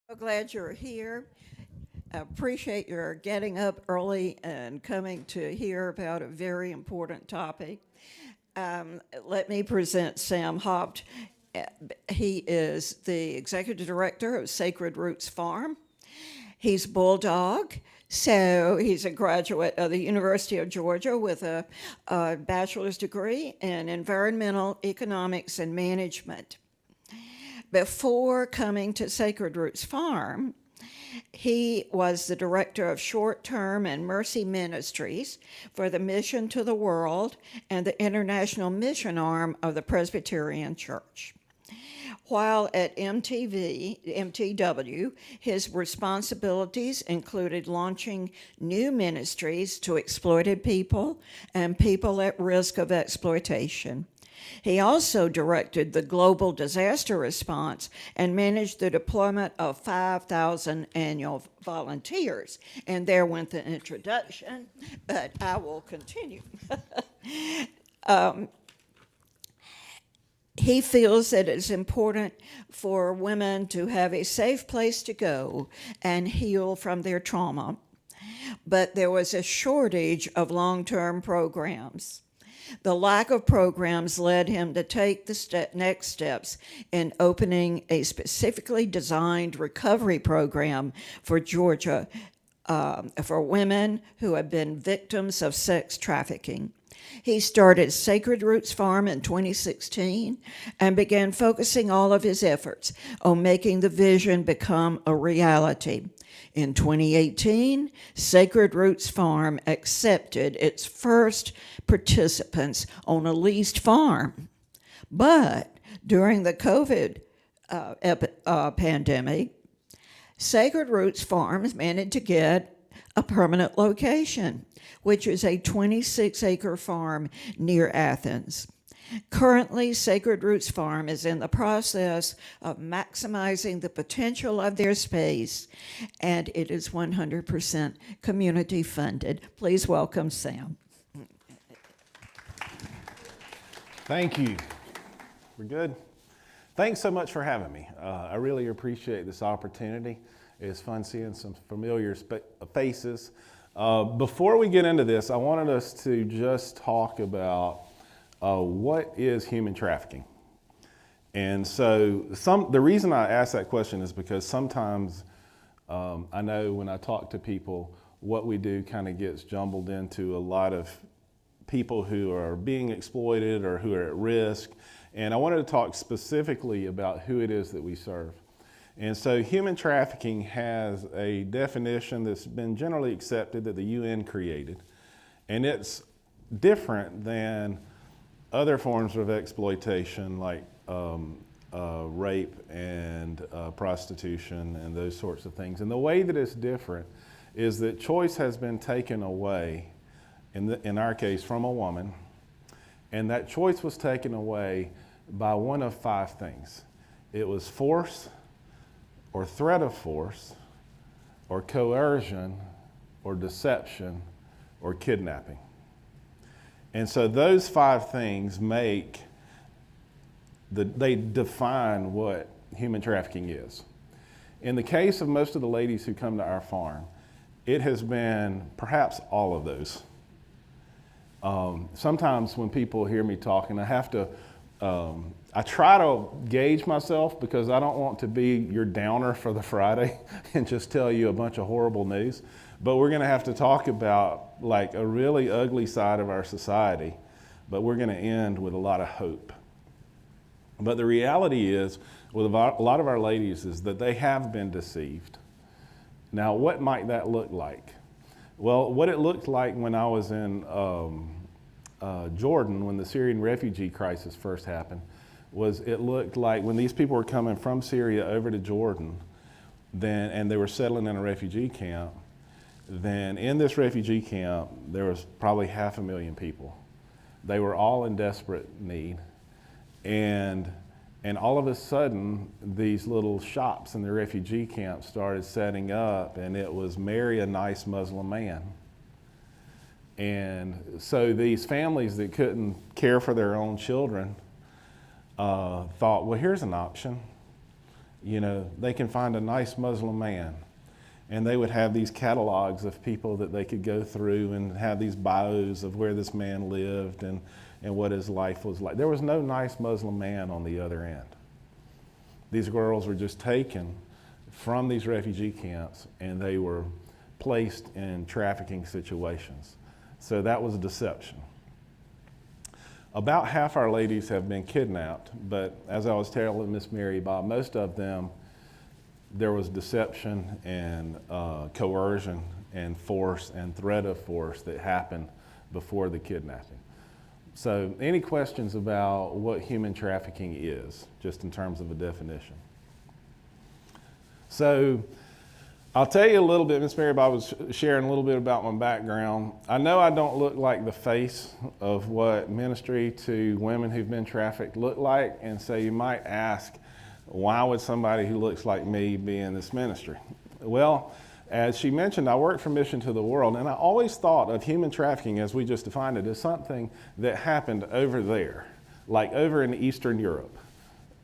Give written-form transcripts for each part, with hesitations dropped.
So glad you're here. I appreciate your getting up early and coming to hear about a very important topic. Let me present Sam Hopt. Uh, He is the executive director of Sacred Roots Farm. He's Bulldog, so he's a graduate of the University of Georgia with a bachelor's degree in environmental economics and management. Before coming to Sacred Roots Farm, he was the director of short term and mercy ministries for the Mission to the World and the international mission arm of the Presbyterian Church. While at MTW, his responsibilities included launching new ministries to exploited people and people at risk of exploitation. He also directed the global disaster response and managed the deployment of 5,000 annual volunteers. And there went the introduction, but I will continue. He feels that it's important for women to have a safe place to go and heal from their trauma, but there was a shortage of long-term programs. The lack of programs led him to take the next steps in opening a specifically designed recovery program for Georgia for women who have been victims of sex trafficking. He started Sacred Roots Farm in 2016 and began focusing all of his efforts on making the vision become a reality. In 2018, Sacred Roots Farm accepted its first participants on a leased farm. But during the COVID pandemic, Sacred Roots Farms managed to get a permanent location, which is a 26-acre farm near Athens. Currently, Sacred Roots Farm is in the process of maximizing the potential of their space, and it is 100% community funded. Please welcome Sam. Thank you. We're good. Thanks so much for having me. I really appreciate this opportunity. It's fun seeing some familiar faces. Before we get into this, I wanted us to just talk about what is human trafficking. And so the reason I ask that question is because sometimes I know when I talk to people, what we do kind of gets jumbled into a lot of people who are being exploited or who are at risk. And I wanted to talk specifically about who it is that we serve. And so human trafficking has a definition that's been generally accepted that the UN created. And it's different than other forms of exploitation like rape and prostitution and those sorts of things. And the way that it's different is that choice has been taken away, in our case, from a woman. And that choice was taken away by one of five things. It was force, or threat of force, or coercion, or deception, or kidnapping. And so those five things they define what human trafficking is. In the case of most of the ladies who come to our farm, it has been perhaps all of those. Sometimes when people hear me talking, I try to gauge myself because I don't want to be your downer for the Friday and just tell you a bunch of horrible news. But we're going to have to talk about like a really ugly side of our society, but we're going to end with a lot of hope. But the reality is, with a lot of our ladies, is that they have been deceived. Now, what might that look like? Well, what it looked like when I was in Jordan, when the Syrian refugee crisis first happened, was it looked like when these people were coming from Syria over to Jordan, and they were settling in a refugee camp, then in this refugee camp, there was probably 500,000 people. They were all in desperate need. And all of a sudden, these little shops in the refugee camp started setting up, and it was marry a nice Muslim man. And so these families that couldn't care for their own children thought, well, here's an option. they can find a nice Muslim man. And they would have these catalogs of people that they could go through and have these bios of where this man lived and what his life was like. There was no nice Muslim man on the other end. These girls were just taken from these refugee camps and they were placed in trafficking situations. So that was a deception. About half our ladies have been kidnapped, but as I was telling Miss Mary Bob, most of them, there was deception and coercion and force and threat of force that happened before the kidnapping. So any questions about what human trafficking is, just in terms of a definition? So I'll tell you a little bit. Miss Mary Bob was sharing a little bit about my background. I know I don't look like the face of what ministry to women who've been trafficked look like, and so you might ask, why would somebody who looks like me be in this ministry? Well, as she mentioned, I work for Mission to the World, and I always thought of human trafficking, as we just defined it, as something that happened over there, like over in Eastern Europe,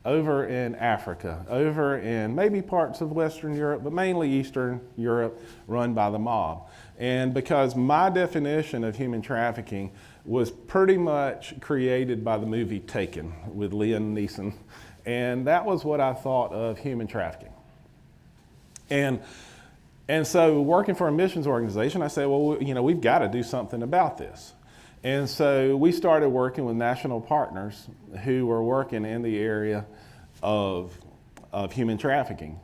over in Africa, over in maybe parts of Western Europe, but mainly Eastern Europe, run by the mob. And because my definition of human trafficking was pretty much created by the movie Taken with Liam Neeson, and that was what I thought of human trafficking. And so working for a missions organization, I said, well, we've got to do something about this. And so we started working with national partners who were working in the area of human trafficking.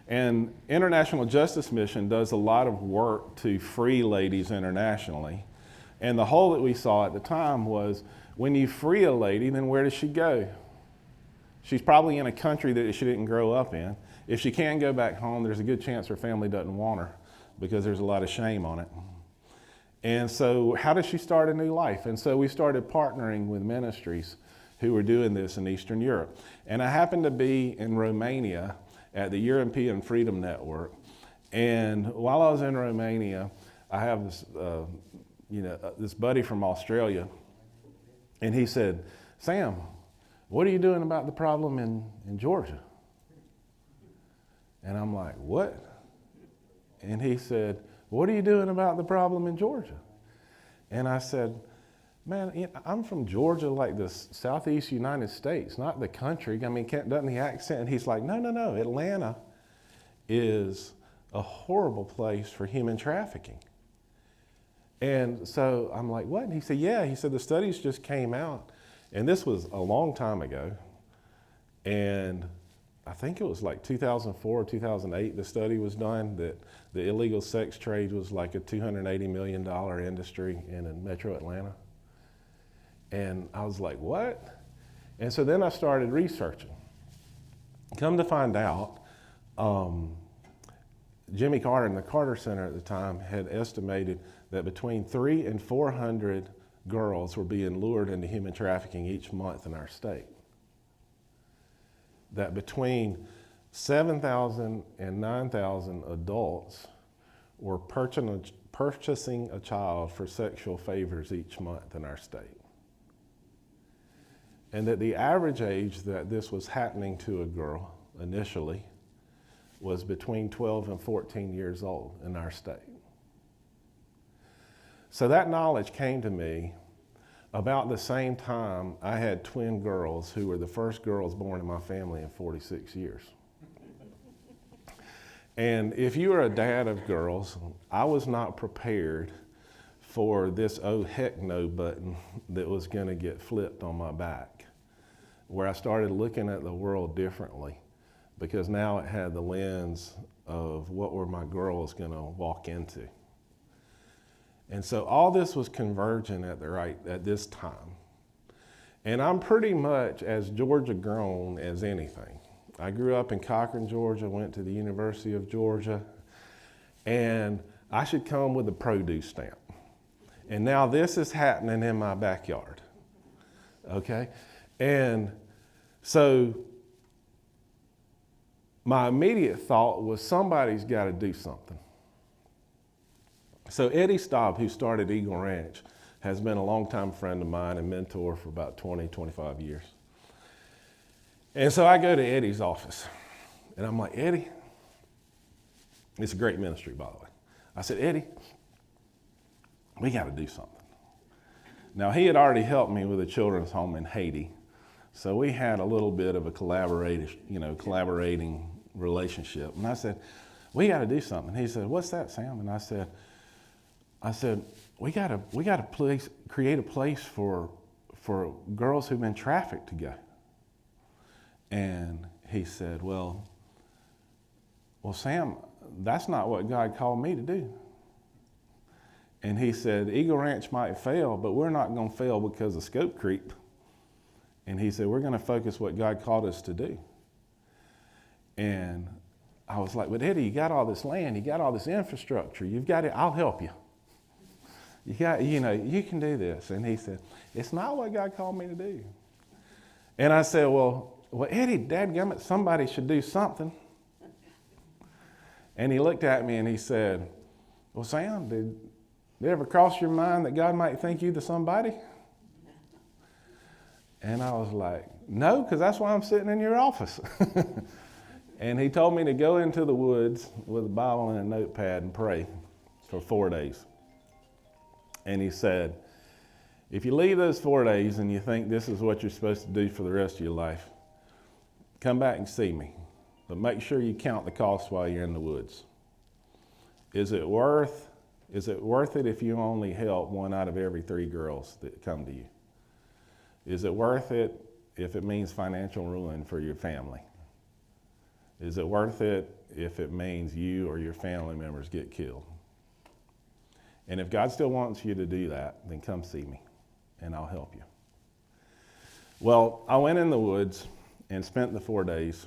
And International Justice Mission does a lot of work to free ladies internationally. And the hole that we saw at the time was, when you free a lady, then where does she go? She's probably in a country that she didn't grow up in. If she can go back home, there's a good chance her family doesn't want her because there's a lot of shame on it. And so how does she start a new life? And so we started partnering with ministries who were doing this in Eastern Europe. And I happened to be in Romania at the European Freedom Network. And while I was in Romania, I have this, this buddy from Australia, and he said, Sam, what are you doing about the problem in Georgia? And I'm like, what? And he said, what are you doing about the problem in Georgia? And I said, man, I'm from Georgia, like the southeast United States, not the country. I mean, doesn't the accent? And he's like, no, Atlanta is a horrible place for human trafficking. And so I'm like, what? And he said, yeah. He said, the studies just came out. And this was a long time ago. And I think it was like 2004 or 2008, the study was done that the illegal sex trade was like a $280 million industry in Metro Atlanta. And I was like, what? And so then I started researching. Come to find out, Jimmy Carter and the Carter Center at the time had estimated that between 300 and 400 girls were being lured into human trafficking each month in our state. That between 7,000 and 9,000 adults were purchasing a child for sexual favors each month in our state. And that the average age that this was happening to a girl initially was between 12 and 14 years old in our state. So that knowledge came to me about the same time I had twin girls who were the first girls born in my family in 46 years. And if you are a dad of girls, I was not prepared for this oh heck no button that was going to get flipped on my back, where I started looking at the world differently, because now it had the lens of what were my girls going to walk into. And so all this was converging at this time. And I'm pretty much as Georgia grown as anything. I grew up in Cochran, Georgia, went to the University of Georgia, and I should come with a produce stamp. And now this is happening in my backyard, okay? And so my immediate thought was, somebody's got to do something. So Eddie Staub, who started Eagle Ranch, has been a longtime friend of mine and mentor for about 20, 25 years. And so I go to Eddie's office, And I'm like, Eddie, it's a great ministry, by the way. I said, Eddie, we got to do something. Now, he had already helped me with a children's home in Haiti, so we had a little bit of a collaborating relationship. And I said, we got to do something. He said, what's that, Sam? And I said, we got to create a place for girls who've been trafficked to go. And he said, well, Sam, that's not what God called me to do. And he said, Eagle Ranch might fail, but we're not going to fail because of scope creep. And he said, we're going to focus what God called us to do. And I was like, but Eddie, you got all this land, you got all this infrastructure, you've got it, I'll help you. You can do this. And he said, it's not what God called me to do. And I said, well, Eddie, dadgummit, somebody should do something. And he looked at me and he said, well, Sam, did it ever cross your mind that God might think you the somebody? And I was like, no, because that's why I'm sitting in your office. And he told me to go into the woods with a Bible and a notepad and pray for 4 days. And he said, if you leave those 4 days and you think this is what you're supposed to do for the rest of your life, come back and see me. But make sure you count the cost while you're in the woods. Is it worth it if you only help 1 out of every 3 girls that come to you? Is it worth it if it means financial ruin for your family? Is it worth it if it means you or your family members get killed? And if God still wants you to do that, then come see me and I'll help you. Well, I went in the woods and spent the 4 days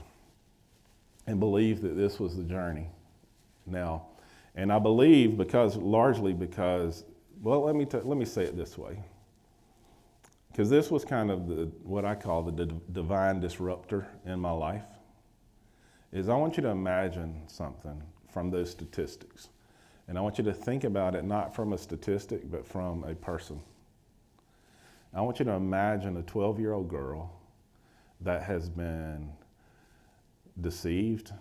and believed that this was the journey. Now, and I believe largely because, well, let me say it this way. Because this was kind of what I call the divine disruptor in my life, is I want you to imagine something from those statistics. And I want you to think about it not from a statistic, but from a person. I want you to imagine a 12-year-old girl that has been deceived,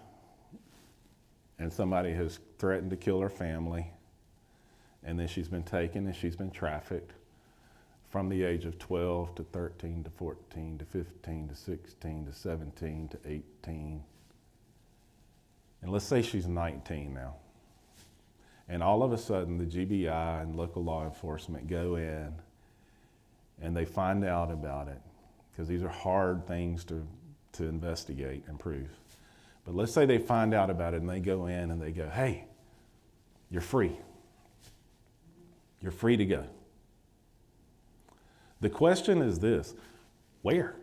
and somebody has threatened to kill her family, and then she's been taken and she's been trafficked from the age of 12 to 13 to 14 to 15 to 16 to 17 to 18. And let's say she's 19 now. And all of a sudden the GBI and local law enforcement go in and they find out about it, because these are hard things to investigate and prove. But let's say they find out about it and they go in and they go, hey, you're free. You're free to go. The question is this: where?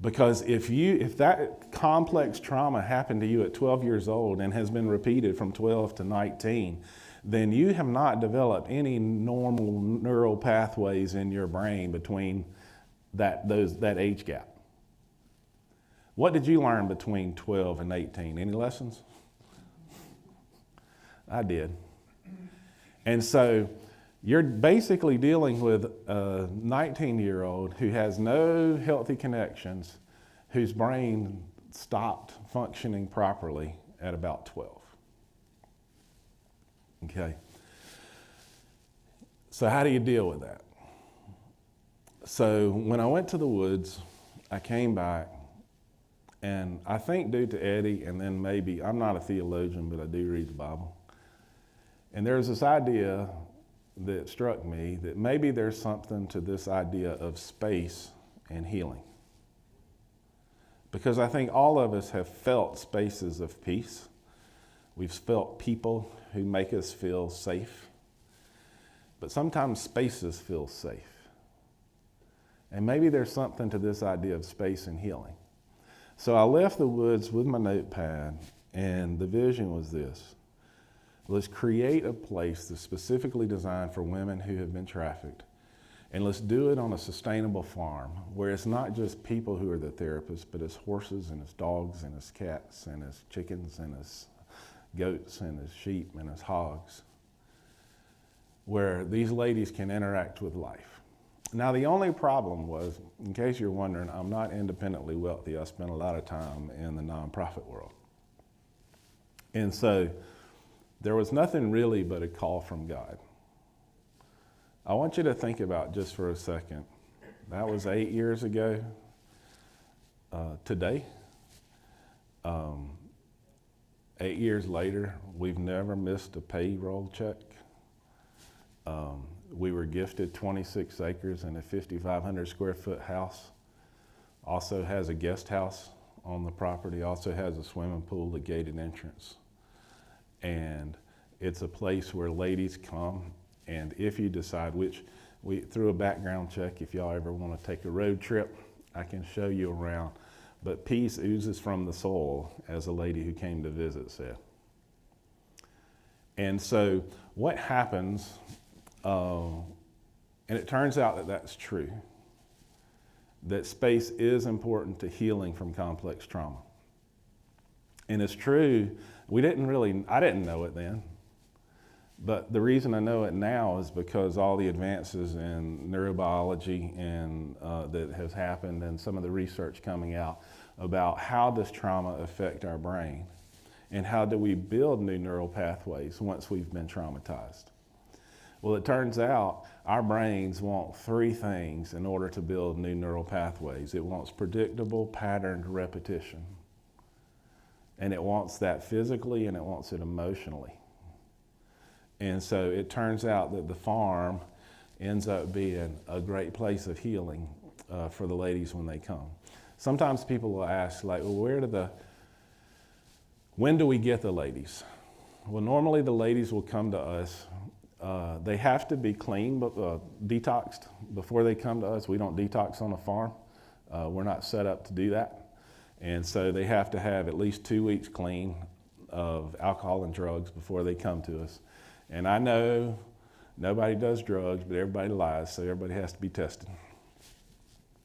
Because if that complex trauma happened to you at 12 years old and has been repeated from 12 to 19, then you have not developed any normal neural pathways in your brain between that age gap. What did you learn between 12 and 18? Any lessons? I did. And so you're basically dealing with a 19-year-old who has no healthy connections, whose brain stopped functioning properly at about 12. Okay. So how do you deal with that? So when I went to the woods, I came back, and I think due to Eddie, and then maybe, I'm not a theologian, but I do read the Bible. And there's this idea that struck me that maybe there's something to this idea of space and healing. Because I think all of us have felt spaces of peace. We've felt people who make us feel safe. But sometimes spaces feel safe. And maybe there's something to this idea of space and healing. So I left the woods with my notepad, and the vision was this: let's create a place that's specifically designed for women who have been trafficked. And let's do it on a sustainable farm where it's not just people who are the therapists, but it's horses and it's dogs and it's cats and it's chickens and it's goats and it's sheep and it's hogs, where these ladies can interact with life. Now, the only problem was, in case you're wondering, I'm not independently wealthy. I spent a lot of time in the nonprofit world. And so there was nothing really but a call from God. I want you to think about just for a second. That was 8 years ago today. 8 years later, we've never missed a payroll check. We were gifted 26 acres and a 5,500 square foot house. Also has a guest house on the property, also has a swimming pool, a gated entrance. And it's a place where ladies come, and if you decide through a background check, if y'all ever want to take a road trip, I can show you around. But peace oozes from the soul, as a lady who came to visit said. And so what happens, and it turns out that that's true, that space is important to healing from complex trauma. And it's true, I didn't know it then, but the reason I know it now is because all the advances in neurobiology and that has happened, and some of the research coming out about how does trauma affect our brain and how do we build new neural pathways once we've been traumatized. Well, it turns out our brains want three things in order to build new neural pathways. It wants predictable, patterned repetition. And it wants that physically, and it wants it emotionally. And so it turns out that the farm ends up being a great place of healing for the ladies when they come. Sometimes people will ask, like, well, when do we get the ladies? Well, normally the ladies will come to us. They have to be clean, detoxed before they come to us. We don't detox on a farm. We're not set up to do that. And so they have to have at least 2 weeks clean of alcohol and drugs before they come to us. And I know nobody does drugs, but everybody lies, so everybody has to be tested.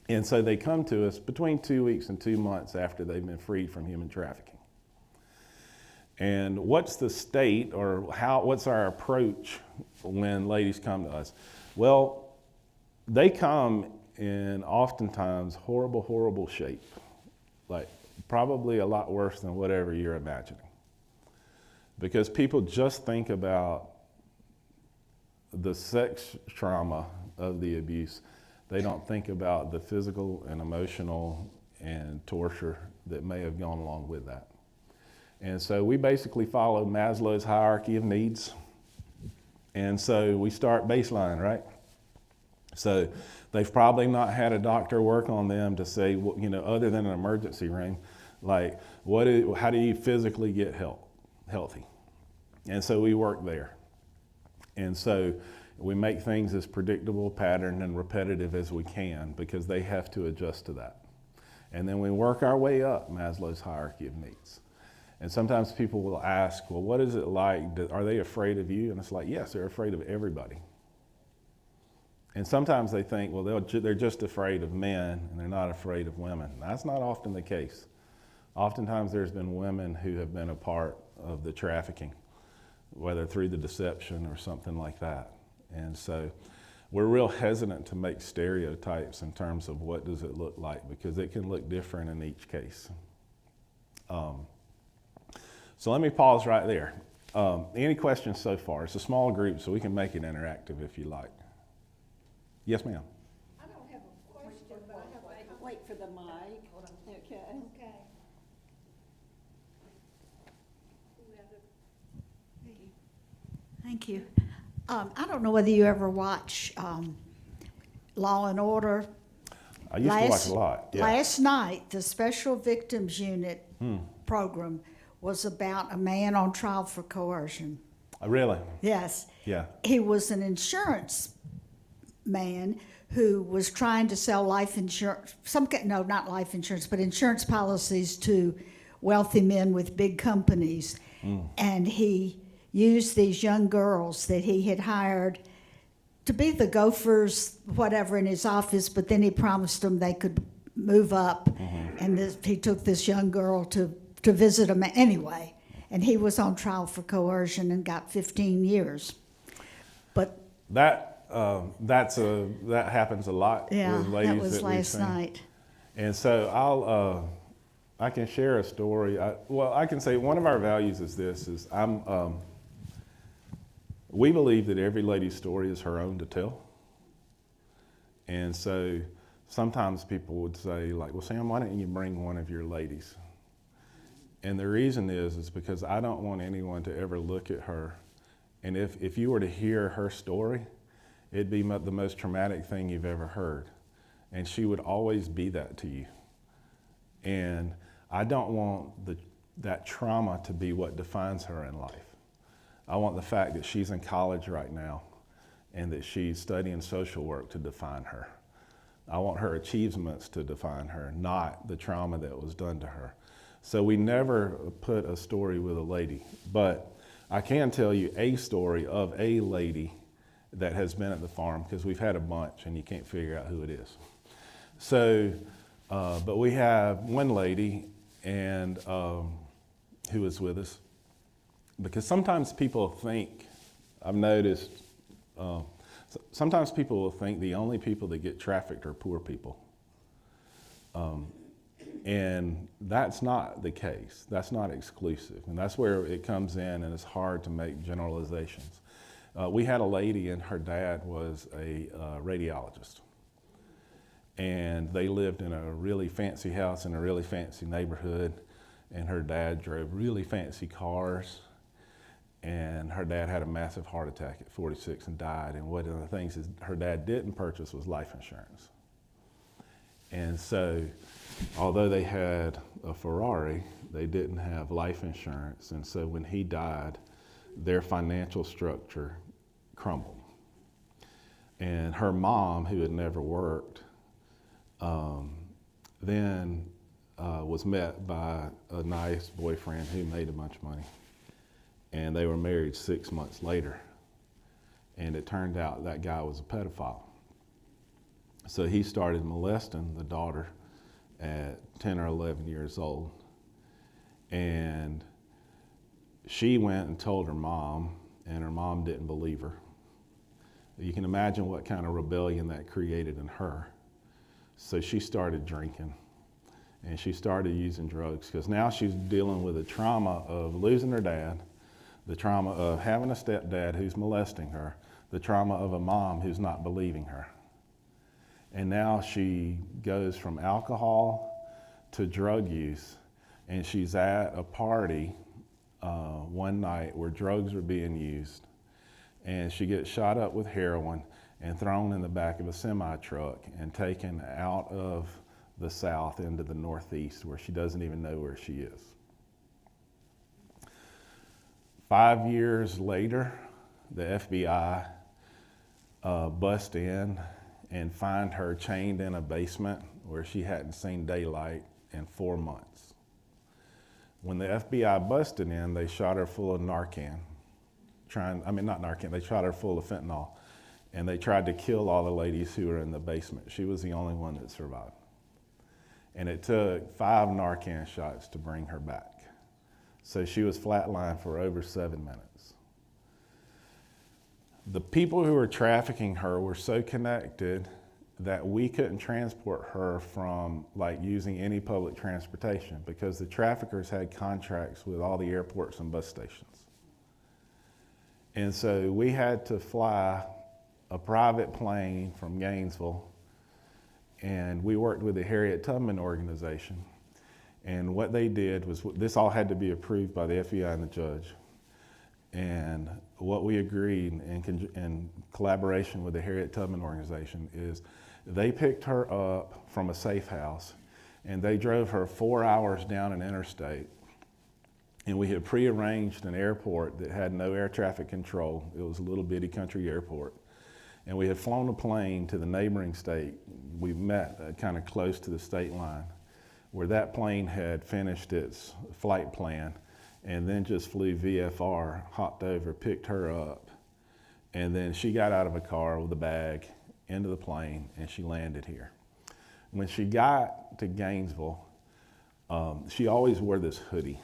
And so they come to us between 2 weeks and 2 months after they've been freed from human trafficking. And what's the state, or what's our approach when ladies come to us? Well, they come in oftentimes horrible, horrible shape. Like probably a lot worse than whatever you're imagining. Because people just think about the sex trauma of the abuse. They don't think about the physical and emotional and torture that may have gone along with that. And so we basically follow Maslow's hierarchy of needs. And so we start baseline, right? So they've probably not had a doctor work on them to say, other than an emergency room, like, how do you physically get healthy? And so we work there. And so we make things as predictable, patterned, and repetitive as we can, because they have to adjust to that. And then we work our way up Maslow's hierarchy of needs. And sometimes people will ask, well, what is it like? Are they afraid of you? And it's like, yes, they're afraid of everybody. And sometimes they think, well, they're just afraid of men and they're not afraid of women. That's not often the case. Oftentimes there's been women who have been a part of the trafficking, whether through the deception or something like that. And so we're real hesitant to make stereotypes in terms of what does it look like, because it can look different in each case. So let me pause right there. Any questions so far? It's a small group, so we can make it interactive if you like. Yes, ma'am. I don't have a question, but I have wait for the mic. Hold on. Okay. Thank you. I don't know whether you ever watch Law and Order. I used to watch a lot. Yeah. Last night, the Special Victims Unit program was about a man on trial for coercion. Really? Yes. Yeah. He was an insurance man who was trying to sell life insurance, not life insurance, but insurance policies to wealthy men with big companies. And he used these young girls that he had hired to be the gophers, whatever, in his office, but then he promised them they could move up. And he took this young girl to visit him anyway. And he was on trial for coercion and got 15 years. But that that happens a lot Yeah, with ladies that was we've last seen. night. And so I can share a story. I can say one of our values is this: we believe that every lady's story is her own to tell. And so sometimes people would say, like, well, Sam, why don't you bring one of your ladies? And the reason is because I don't want anyone to ever look at her. And if you were to hear her story, it'd be the most traumatic thing you've ever heard. And she would always be that to you. And I don't want that trauma to be what defines her in life. I want the fact that she's in college right now and that she's studying social work to define her. I want her achievements to define her, not the trauma that was done to her. So we never put a story with a lady, but I can tell you a story of a lady that has been at the farm, because we've had a bunch and you can't figure out who it is. So, but we have one lady and who is with us, because sometimes people think, I've noticed, sometimes people will think the only people that get trafficked are poor people. And that's not the case. That's not exclusive. And that's where it comes in, and it's hard to make generalizations. We had a lady, and her dad was a radiologist. And they lived in a really fancy house in a really fancy neighborhood. And her dad drove really fancy cars. And her dad had a massive heart attack at 46 and died. And one of the things her dad didn't purchase was life insurance. And so, although they had a Ferrari, they didn't have life insurance. And so when he died, their financial structure crumbled. And her mom, who had never worked, then was met by a nice boyfriend who made a bunch of money. And they were married 6 months later. And it turned out that guy was a pedophile. So he started molesting the daughter at 10 or 11 years old. And she went and told her mom, and her mom didn't believe her. You can imagine what kind of rebellion that created in her. So she started drinking, and she started using drugs, because now she's dealing with the trauma of losing her dad, the trauma of having a stepdad who's molesting her, the trauma of a mom who's not believing her. And now she goes from alcohol to drug use, and she's at a party one night where drugs are being used, and she gets shot up with heroin and thrown in the back of a semi-truck and taken out of the South into the Northeast, where she doesn't even know where she is. 5 years later, the FBI bust in and find her chained in a basement where she hadn't seen daylight in 4 months. When the FBI busted in, they shot her full of Narcan. They shot her full of fentanyl. And they tried to kill all the ladies who were in the basement. She was the only one that survived. And it took 5 Narcan shots to bring her back. So she was flatlined for over 7 minutes. The people who were trafficking her were so connected that we couldn't transport her from using any public transportation, because the traffickers had contracts with all the airports and bus stations. And so we had to fly a private plane from Gainesville, and we worked with the Harriet Tubman organization. And what they did was, this all had to be approved by the FBI and the judge. And what we agreed in collaboration with the Harriet Tubman organization is they picked her up from a safe house, and they drove her 4 hours down an interstate. And we had prearranged an airport that had no air traffic control. It was a little bitty country airport. And we had flown a plane to the neighboring state. We met kind of close to the state line, where that plane had finished its flight plan and then just flew VFR, hopped over, picked her up, and then she got out of a car with a bag into the plane, and she landed here. When she got to Gainesville, she always wore this hoodie,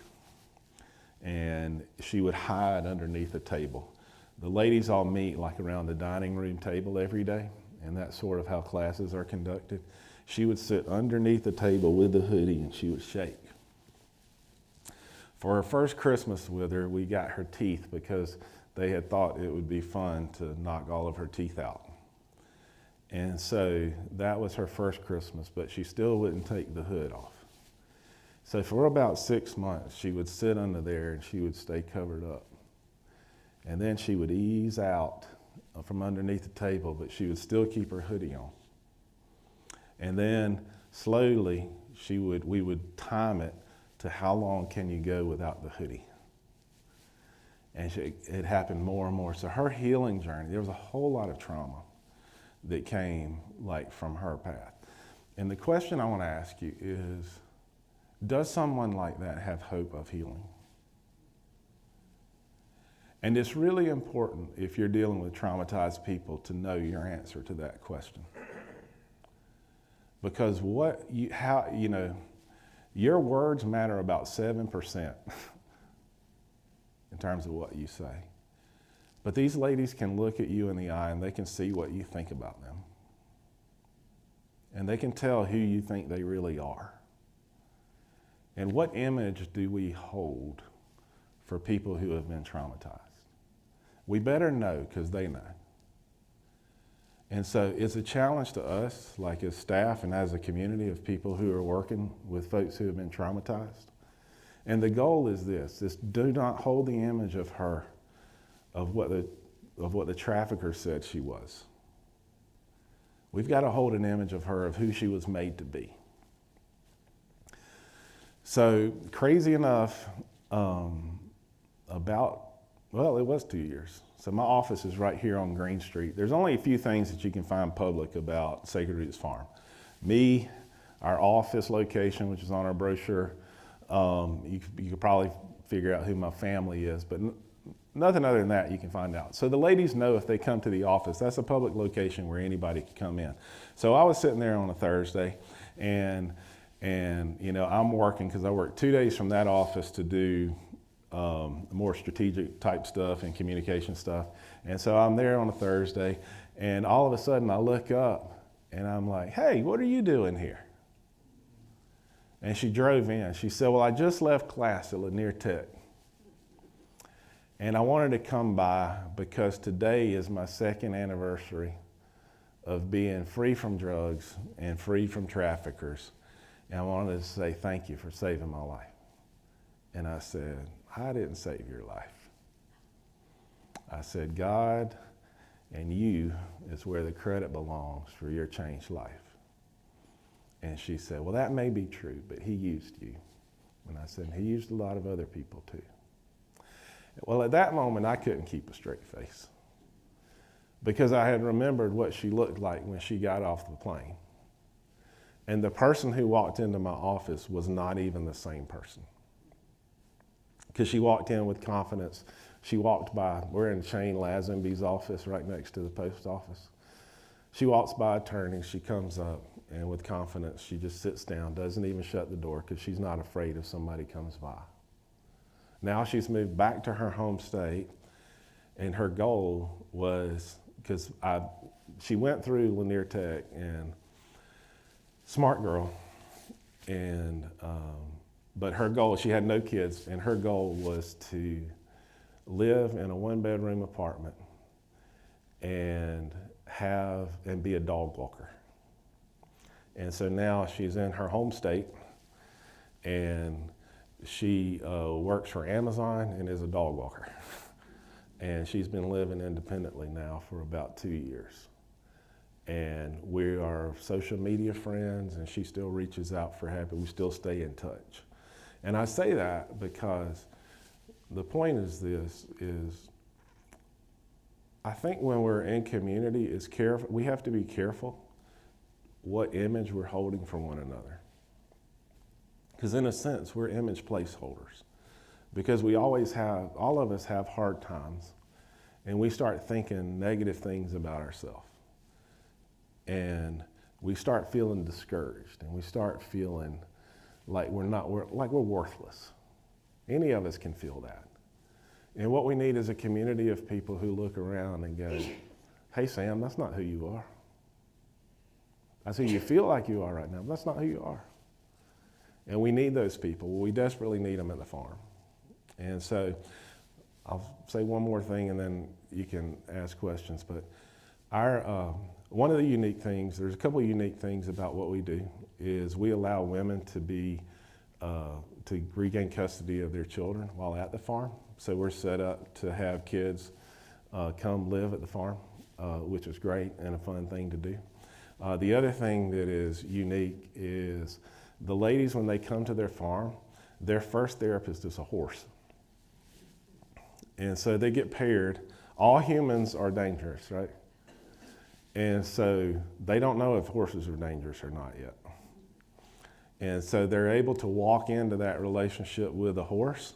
and she would hide underneath a table. the ladies all meet like around the dining room table every day, and that's sort of how classes are conducted. She would sit underneath the table with the hoodie and she would shake. For her first Christmas with her, we got her teeth because they had thought it would be fun to knock all of her teeth out. And so that was her first Christmas, but she still wouldn't take the hood off. So for about 6 months, she would sit under there and she would stay covered up. And then she would ease out from underneath the table, but she would still keep her hoodie on. And then slowly, we would time it to how long can you go without the hoodie. And it happened more and more. So her healing journey, there was a whole lot of trauma that came like from her path. And the question I want to ask you is, does someone like that have hope of healing? And it's really important if you're dealing with traumatized people to know your answer to that question. Because your words matter about 7% in terms of what you say. But these ladies can look at you in the eye and they can see what you think about them. And they can tell who you think they really are. And what image do we hold for people who have been traumatized? We better know because they know. And so it's a challenge to us, like as staff and as a community of people who are working with folks who have been traumatized. And the goal is this, is do not hold the image of her, of what the trafficker said she was. We've got to hold an image of her, of who she was made to be. So crazy enough, it was 2 years. So my office is right here on Green Street. There's only a few things that you can find public about Sacred Roots Farm. Me, our office location, which is on our brochure. You could probably figure out who my family is, but nothing other than that you can find out. So the ladies know if they come to the office, that's a public location where anybody can come in. So I was sitting there on a Thursday, and I'm working because I work 2 days from that office to do more strategic type stuff and communication stuff. And so I'm there on a Thursday, and all of a sudden I look up and I'm like, hey, what are you doing here? And she drove in. She said, well, I just left class at Lanier Tech. And I wanted to come by because today is my 2nd anniversary of being free from drugs and free from traffickers. And I wanted to say thank you for saving my life. And I said, I didn't save your life. I said, God and you is where the credit belongs for your changed life. And she said, well, that may be true, but he used you. And I said, he used a lot of other people too. Well, at that moment, I couldn't keep a straight face because I had remembered what she looked like when she got off the plane. And the person who walked into my office was not even the same person. Because she walked in with confidence. She walked by, we're in Shane Lazenby's office right next to the post office. She walks by a turning, she comes up, and with confidence, she just sits down, doesn't even shut the door because she's not afraid if somebody comes by. Now she's moved back to her home state, and her goal was, because she went through Lanier Tech, and smart girl, and but her goal, she had no kids, and her goal was to live in a 1-bedroom apartment and be a dog walker. And so now she's in her home state, and she works for Amazon and is a dog walker. And she's been living independently now for about 2 years. And we are social media friends, and she still reaches out for help, and we still stay in touch. And I say that because the point is this, is I think when we're in community, we have to be careful what image we're holding for one another. Because in a sense, we're image placeholders. Because all of us have hard times, and we start thinking negative things about ourselves. And we start feeling discouraged, and we start feeling like we're worthless. Any of us can feel that. And what we need is a community of people who look around and go, hey, Sam, that's not who you are. That's who you feel like you are right now, but that's not who you are. And we need those people. We desperately need them at the farm. And so I'll say one more thing and then you can ask questions. But one of the unique things, there's a couple of unique things about what we do, is we allow women to regain custody of their children while at the farm. So we're set up to have kids come live at the farm, which is great and a fun thing to do. The other thing that is unique is the ladies, when they come to their farm, their first therapist is a horse. And so they get paired. All humans are dangerous, right? And so they don't know if horses are dangerous or not yet. And so they're able to walk into that relationship with a horse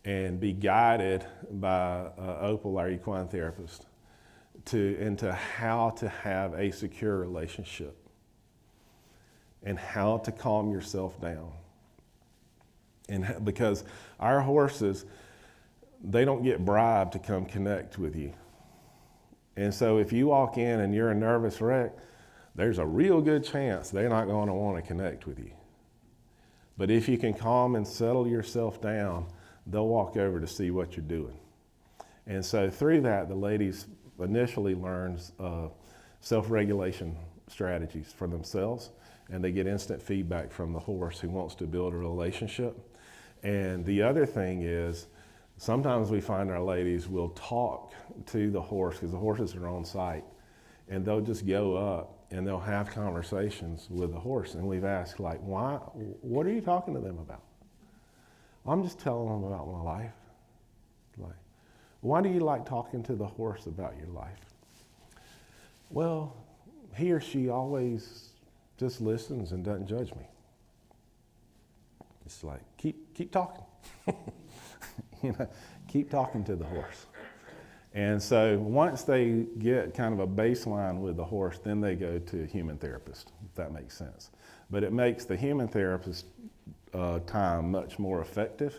and be guided by Opal, our equine therapist, into how to have a secure relationship and how to calm yourself down. And because our horses, they don't get bribed to come connect with you. And so if you walk in and you're a nervous wreck, there's a real good chance they're not going to want to connect with you. But if you can calm and settle yourself down, they'll walk over to see what you're doing. And so through that, the ladies initially learn self-regulation strategies for themselves, and they get instant feedback from the horse who wants to build a relationship. And the other thing is, sometimes we find our ladies will talk to the horse, because the horses are on site, and they'll just go up and they'll have conversations with the horse. And we've asked, like, why? What are you talking to them about? I'm just telling them about my life. Like, why do you like talking to the horse about your life? Well, he or she always just listens and doesn't judge me. It's like, keep talking. Keep talking to the horse. And so once they get kind of a baseline with the horse, then they go to a human therapist, if that makes sense. But it makes the human therapist time much more effective,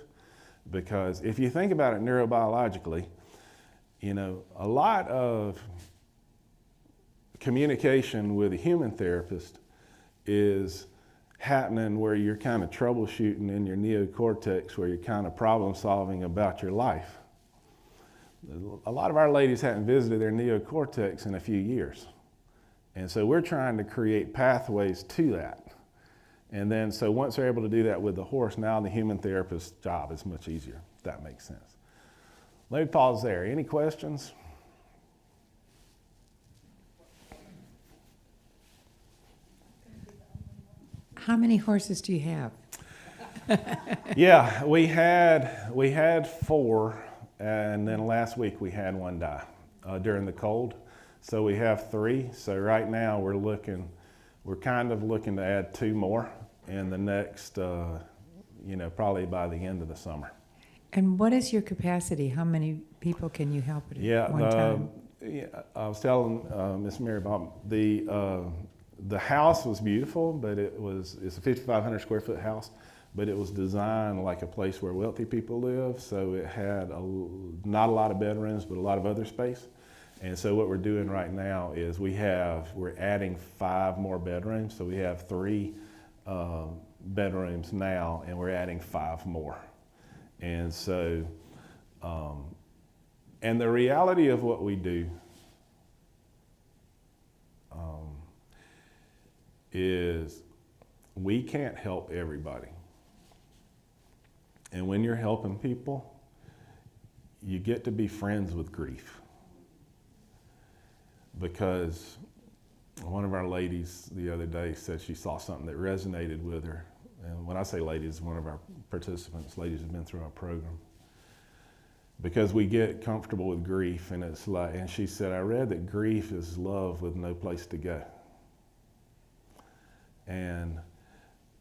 because if you think about it neurobiologically, a lot of communication with a human therapist is happening where you're kind of troubleshooting in your neocortex, where you're kind of problem solving about your life. A lot of our ladies haven't visited their neocortex in a few years. And so we're trying to create pathways to that. And then, so once they're able to do that with the horse, now the human therapist's job is much easier, if that makes sense. Let me pause there. Any questions? How many horses do you have? Yeah, we had 4, and then last week we had 1 die during the cold. So we have 3. So right now we're kind of looking to add 2 more in the next, probably by the end of the summer. And what is your capacity? How many people can you help at one time? Yeah, I was telling Miss Mary Bob, the house was beautiful, but it's a 5,500 square foot house, but it was designed like a place where wealthy people live. So it had not a lot of bedrooms, but a lot of other space. And so what we're doing right now is we're adding 5 more bedrooms. So we have 3 bedrooms now, and we're adding 5 more. And so, and the reality of what we do is we can't help everybody. And when you're helping people, you get to be friends with grief. Because one of our ladies the other day said she saw something that resonated with her. And when I say ladies, one of our participants, ladies who've been through our program. Because we get comfortable with grief, and it's like, and she said, I read that grief is love with no place to go. And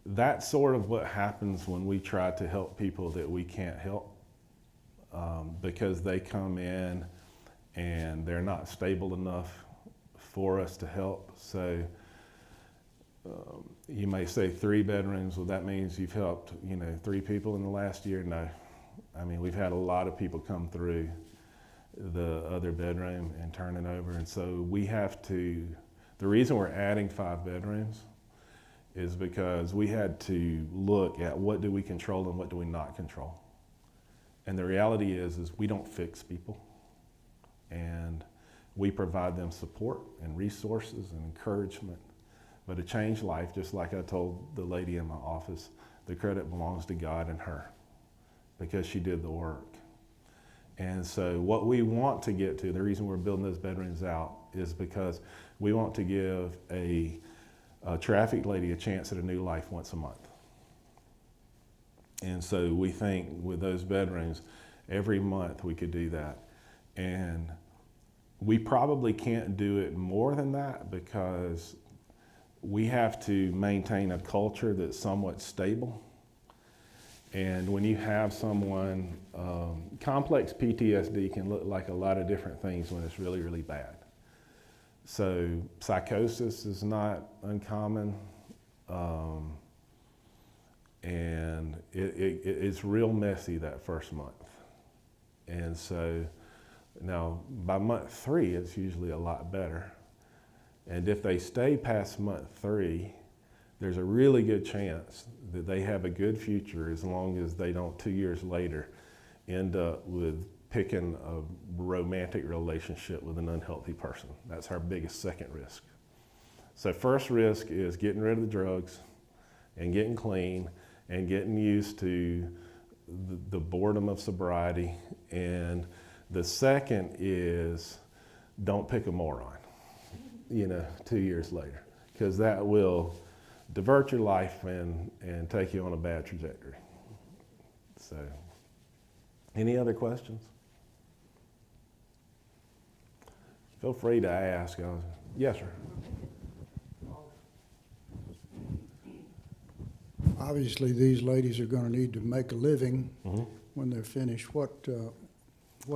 that's sort of what happens when we try to help people that we can't help, because they come in and they're not stable enough for us to help. So you may say 3 bedrooms. Well, that means you've helped 3 people in the last year. No, I mean, we've had a lot of people come through the other bedroom and turn it over. And so we have to, the reason we're adding 5 bedrooms is because we had to look at what do we control and what do we not control. And the reality is we don't fix people. And we provide them support and resources and encouragement. But a changed life, just like I told the lady in my office, the credit belongs to God and her because she did the work. And so what we want to get to, the reason we're building those bedrooms out is because we want to give a trafficked lady a chance at a new life once a month. And so we think with those bedrooms, every month we could do that. And we probably can't do it more than that because we have to maintain a culture that's somewhat stable. And when you have someone, complex PTSD can look like a lot of different things when it's really, really bad. So psychosis is not uncommon. And it's real messy that first month. And so now by month 3, it's usually a lot better. And if they stay past month 3, there's a really good chance that they have a good future as long as they don't 2 years later end up with picking a romantic relationship with an unhealthy person. That's our biggest second risk. So first risk is getting rid of the drugs and getting clean and getting used to the boredom of sobriety. And the second is don't pick a moron, 2 years later, because that will divert your life and take you on a bad trajectory. So, any other questions? Feel free to ask. Yes, sir. Obviously, these ladies are going to need to make a living when they're finished. What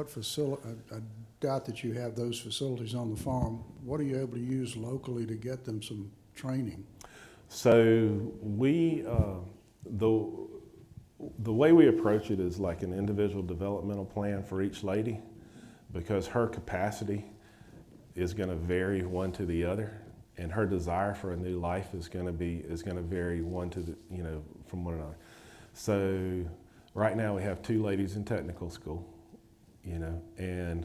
facility? I doubt that you have those facilities on the farm. What are you able to use locally to get them some training? So we, the way we approach it is like an individual developmental plan for each lady, because her capacity is going to vary one to the other, and her desire for a new life is going to vary one to the from one another. So right now we have 2 ladies in technical school, and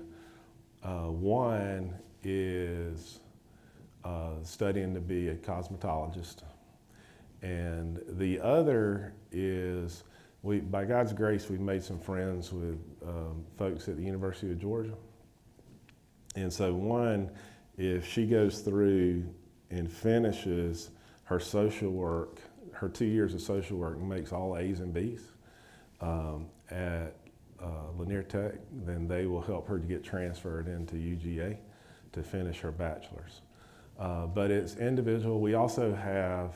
one is studying to be a cosmetologist. And the other is, by God's grace, we've made some friends with folks at the University of Georgia. And so one, if she goes through and finishes her social work, her 2 years of social work, and makes all A's and B's at Lanier Tech, then they will help her to get transferred into UGA to finish her bachelor's. But it's individual. We also have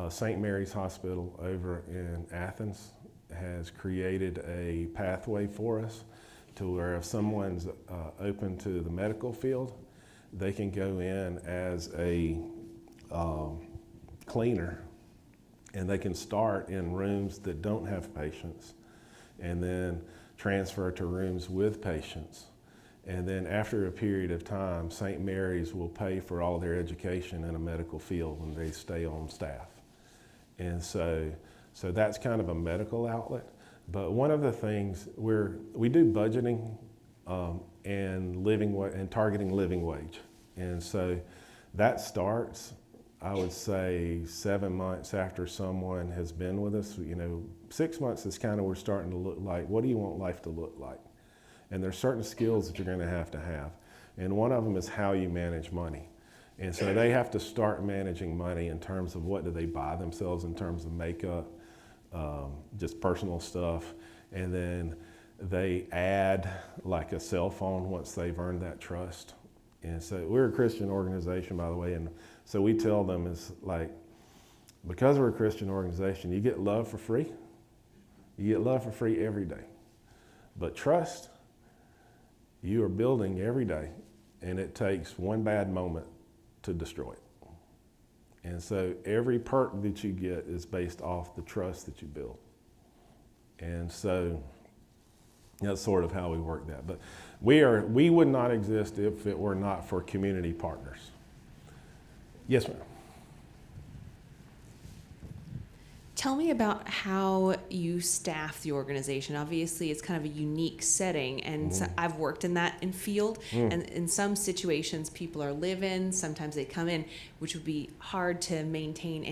St. Mary's Hospital over in Athens has created a pathway for us to where if someone's open to the medical field, they can go in as a cleaner, and they can start in rooms that don't have patients and then transfer to rooms with patients. And then after a period of time, St. Mary's will pay for all their education in a medical field when they stay on staff. And so that's kind of a medical outlet. But one of the things we do budgeting and targeting living wage. And so that starts, I would say, 7 months after someone has been with us. 6 months is kind of we're starting to look like, what do you want life to look like? And there's certain skills that you're going to have. And one of them is how you manage money. And so they have to start managing money in terms of what do they buy themselves in terms of makeup, just personal stuff. And then they add like a cell phone once they've earned that trust. And so we're a Christian organization, by the way. And so we tell them it's like, because we're a Christian organization, you get love for free. You get love for free every day. But trust, you are building every day, and it takes one bad moment to destroy it. And so every perk that you get is based off the trust that you build. And so That's sort of how we work that. But we would not exist if it were not for community partners. Yes, ma'am. Tell me about how you staff the organization. Obviously, it's kind of a unique setting, and so I've worked in that field. And in some situations, people are live-in. Sometimes they come in, which would be hard to maintain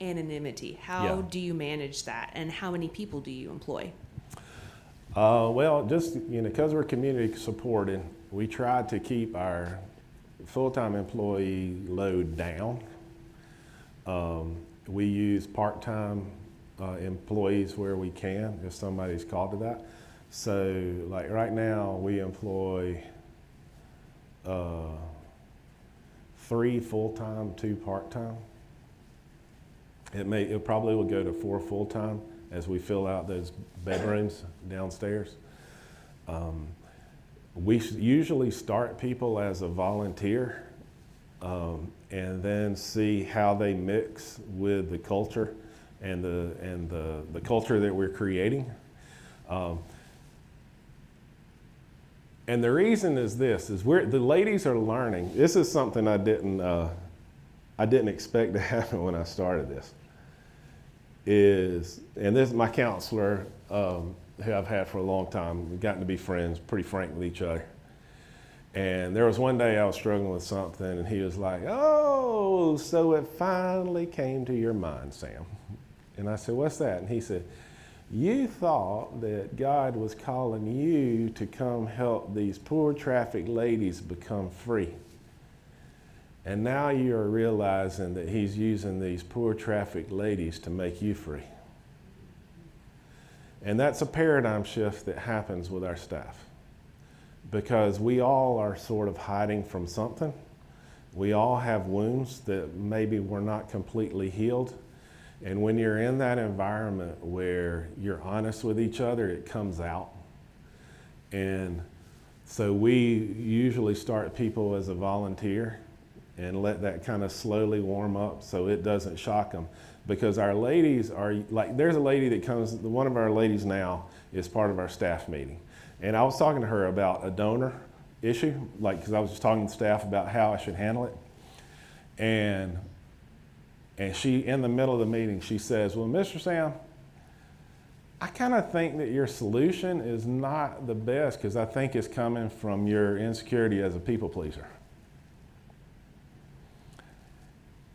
anonymity. How do you manage that, and how many people do you employ? Well, just because we're community supported, we try to keep our full-time employee load down. We use part-time employees where we can, if somebody's called to that. So, like right now, we employ 3 full-time, 2 part-time. It probably will go to 4 full-time as we fill out those bedrooms downstairs. We usually start people as a volunteer. And then see how they mix with the culture and the culture that we're creating. And the reason is this: the ladies are learning. This is something I didn't expect to happen when I started this. And this is my counselor, who I've had for a long time. We've gotten to be friends, pretty frank with each other. And there was one day I was struggling with something, and he was like, "Oh, so it finally came to your mind, Sam." And I said, "What's that?" And he said, "You thought that God was calling you to come help these poor trafficked ladies become free. And now you are realizing that he's using these poor trafficked ladies to make you free." And that's a paradigm shift that happens with our staff. Because we all are sort of hiding from something. We all have wounds that maybe were not completely healed. And when you're in that environment where you're honest with each other, it comes out. And so we usually start people as a volunteer and let that kind of slowly warm up so it doesn't shock them. Because our ladies are, like, there's a lady that comes, one of our ladies now is part of our staff meeting. And I was talking to her about a donor issue, because I was just talking to staff about how I should handle it. And she, in the middle of the meeting, she says, "Well, Mr. Sam, I kind of think that your solution is not the best because I think it's coming from your insecurity as a people pleaser."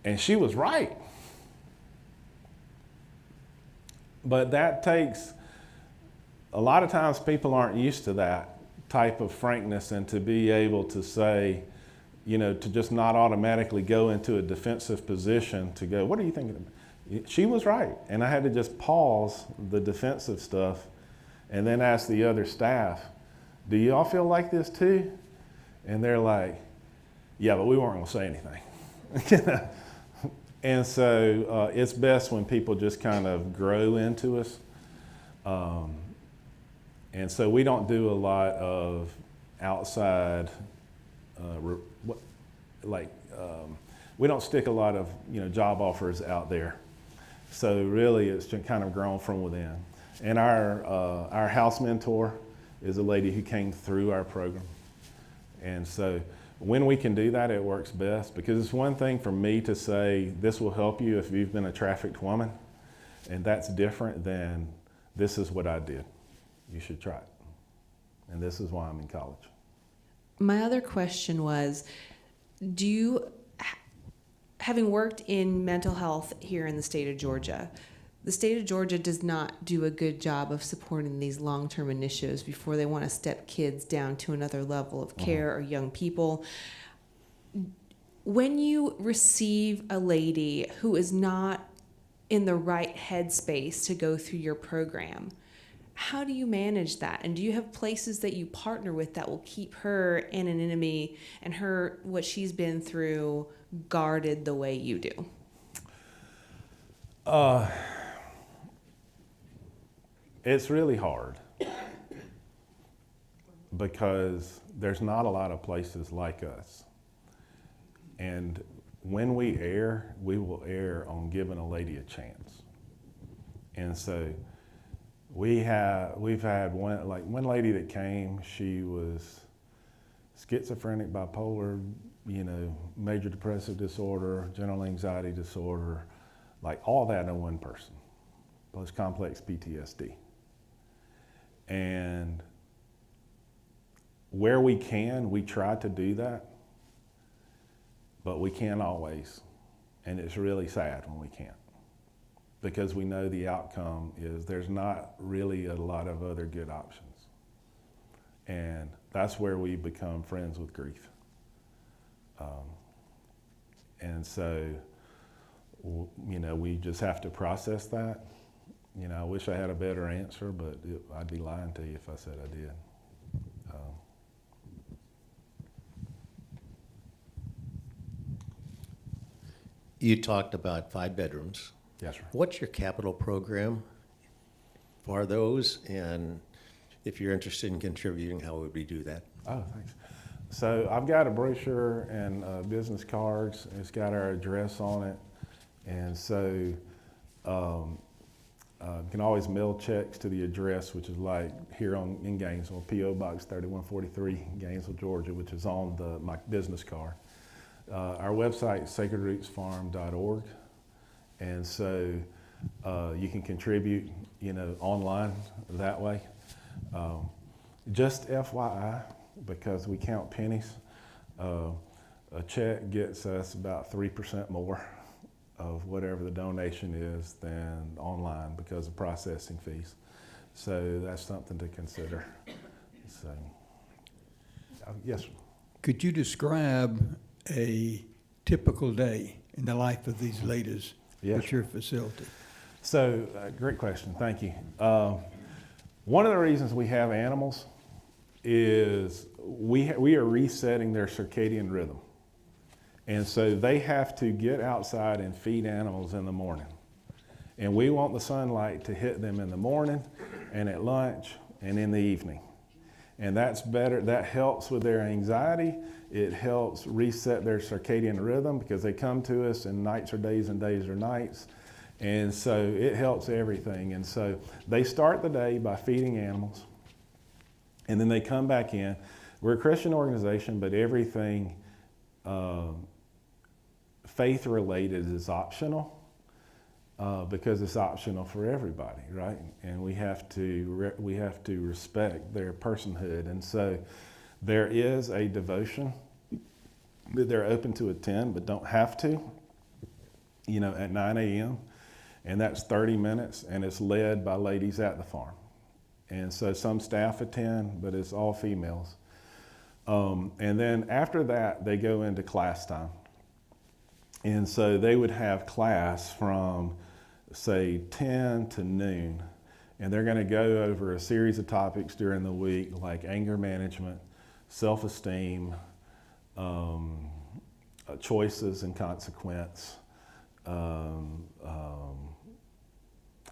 And she was right. But that takes, a lot of times people aren't used to that type of frankness, and to be able to say, to just not automatically go into a defensive position to go, "What are you thinking?" She was right. And I had to just pause the defensive stuff and then ask the other staff, "Do y'all feel like this too?" And they're like, "Yeah, but we weren't going to say anything." And so it's best when people just kind of grow into us. And so we don't do a lot of outside, we don't stick a lot of job offers out there. So really it's just kind of grown from within. And our house mentor is a lady who came through our program. And so when we can do that, it works best, because it's one thing for me to say, "This will help you if you've been a trafficked woman," and that's different than, "This is what I did. You should try it. And this is why I'm in college." My other question was, do you, having worked in mental health here in the state of Georgia, the state of Georgia does not do a good job of supporting these long-term initiatives before they want to step kids down to another level of care or young people. When you receive a lady who is not in the right headspace to go through your program, how do you manage that? And do you have places that you partner with that will keep her anonymity and her, what she's been through, guarded the way you do? It's really hard because there's not a lot of places like us. And when we err, we will err on giving a lady a chance. And so we've had one lady that came. She was schizophrenic, bipolar, major depressive disorder, general anxiety disorder, like all that in one person, plus complex PTSD. And where we can, we try to do that, but we can't always. And it's really sad when we can't, because we know the outcome is there's not really a lot of other good options. And that's where we become friends with grief. And so, we just have to process that. I wish I had a better answer, but I'd be lying to you if I said I did. You talked about 5 bedrooms. Yes, sir. What's your capital program for those? And if you're interested in contributing, how would we do that? Oh, thanks. So I've got a brochure and business cards. It's got our address on it. And so you can always mail checks to the address, which is like here in Gainesville, P.O. Box 3143, Gainesville, Georgia, which is on my business card. Our website is sacredrootsfarm.org. And so you can contribute, online that way. Just FYI, because we count pennies, a check gets us about 3% more of whatever the donation is than online because of processing fees. So that's something to consider. So, yes, sir. Could you describe a typical day in the life of these ladies at your facility? So, great question. Thank you. One of the reasons we have animals is we are resetting their circadian rhythm. And so they have to get outside and feed animals in the morning. And we want the sunlight to hit them in the morning and at lunch and in the evening. And that's better. That helps with their anxiety. It helps reset their circadian rhythm because they come to us and nights are days and days are nights. And so it helps everything. And so they start the day by feeding animals, and then they come back in. We're a Christian organization, but everything faith related is optional because it's optional for everybody, right? And we have to respect their personhood. And so there is a devotion that they're open to attend, but don't have to, at 9 a.m. And that's 30 minutes, and it's led by ladies at the farm. And so some staff attend, but it's all females. And then after that, they go into class time. And so they would have class from, say, 10 to noon. And they're going to go over a series of topics during the week, like anger management, self-esteem, choices and consequence,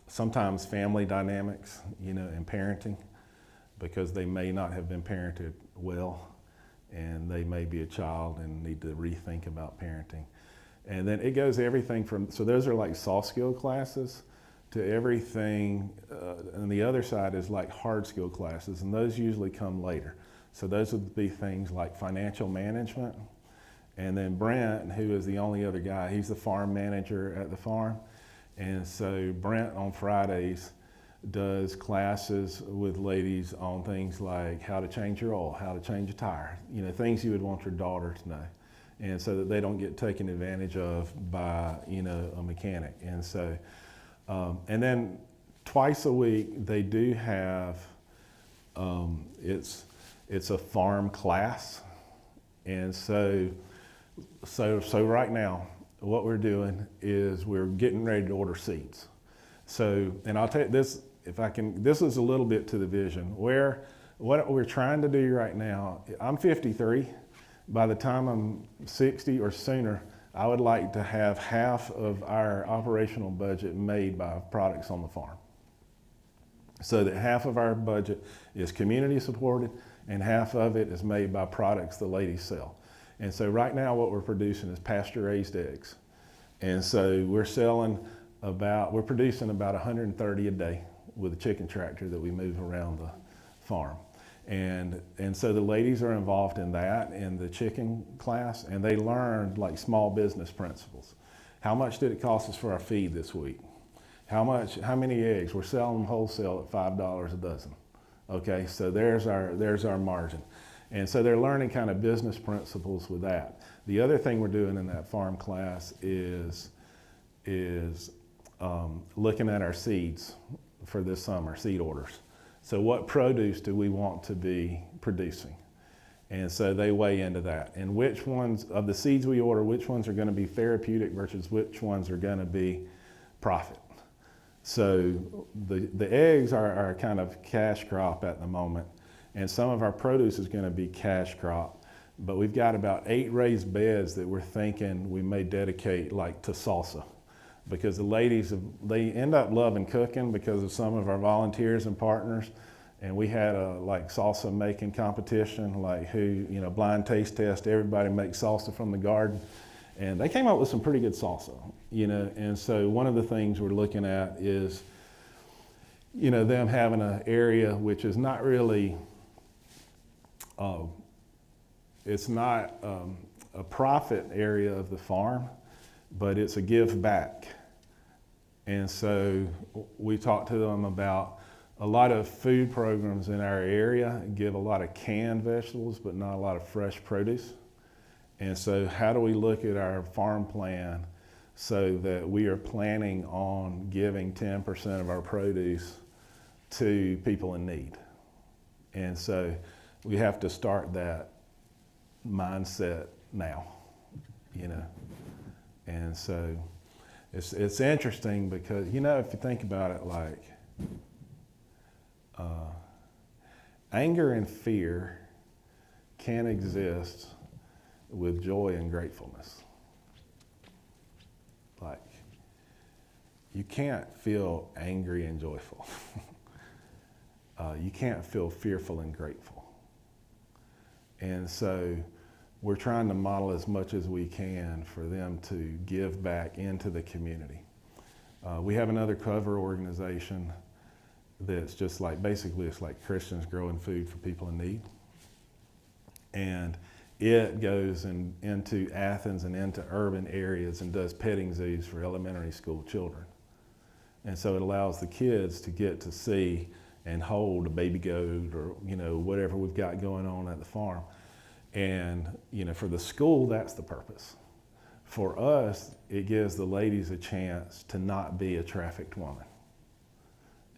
sometimes family dynamics, and parenting, because they may not have been parented well, and they may be a child and need to rethink about parenting. And then it goes everything from, so those are like soft skill classes, to everything, and the other side is like hard skill classes, and those usually come later. So those would be things like financial management. And then Brent, who is the only other guy, he's the farm manager at the farm. And so Brent on Fridays does classes with ladies on things like how to change your oil, how to change a tire, things you would want your daughter to know. And so that they don't get taken advantage of by, a mechanic. And so, and then twice a week they do have, it's a farm class. And so right now, what we're doing is we're getting ready to order seeds. So, and I'll tell you this, this is a little bit to the vision. What we're trying to do right now, I'm 53. By the time I'm 60 or sooner, I would like to have half of our operational budget made by products on the farm. So that half of our budget is community supported and half of it is made by products the ladies sell. And so right now what we're producing is pasture raised eggs. And so we're producing about 130 a day with a chicken tractor that we move around the farm. And so the ladies are involved in that, in the chicken class, and they learned like small business principles. How much did it cost us for our feed this week? How many eggs? We're selling them wholesale at $5 a dozen. Okay, so there's our margin. And so they're learning kind of business principles with that. The other thing we're doing in that farm class is looking at our seeds for this summer, seed orders. So what produce do we want to be producing? And so they weigh into that. And which ones of the seeds we order, which ones are going to be therapeutic versus which ones are going to be profit. So the eggs are kind of cash crop at the moment. And some of our produce is going to be cash crop. But we've got about 8 raised beds that we're thinking we may dedicate like to salsa. Because the ladies, they end up loving cooking because of some of our volunteers and partners. And we had a like salsa making competition, like blind taste test, everybody makes salsa from the garden. And they came up with some pretty good salsa, And so one of the things we're looking at is, them having an area which is not really, it's not a profit area of the farm, but it's a give back. And so we talked to them about a lot of food programs in our area give a lot of canned vegetables, but not a lot of fresh produce. And so how do we look at our farm plan so that we are planning on giving 10% of our produce to people in need? And so we have to start that mindset now, And so it's interesting because, if you think about it, like anger and fear can exist with joy and gratefulness. Like, you can't feel angry and joyful. You can't feel fearful and grateful. And so we're trying to model as much as we can for them to give back into the community. We have another cover organization that's just like, basically it's like Christians growing food for people in need. And it goes into Athens and into urban areas and does petting zoos for elementary school children. And so it allows the kids to get to see and hold a baby goat or, whatever we've got going on at the farm. And, for the school, that's the purpose. For us, it gives the ladies a chance to not be a trafficked woman.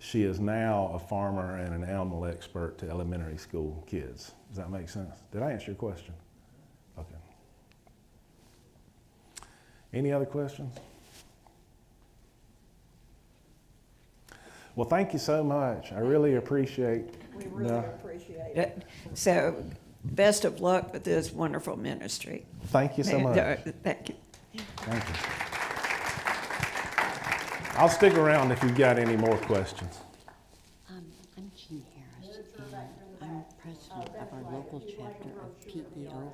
She is now a farmer and an animal expert to elementary school kids. Does that make sense? Did I answer your question? Okay. Any other questions? Well, thank you so much. I really appreciate We really appreciate it. So, best of luck with this wonderful ministry. Thank you so much. Thank you. Thank you. I'll stick around if you've got any more questions. I'm Jean Harris, and I'm president of our local chapter of PEO.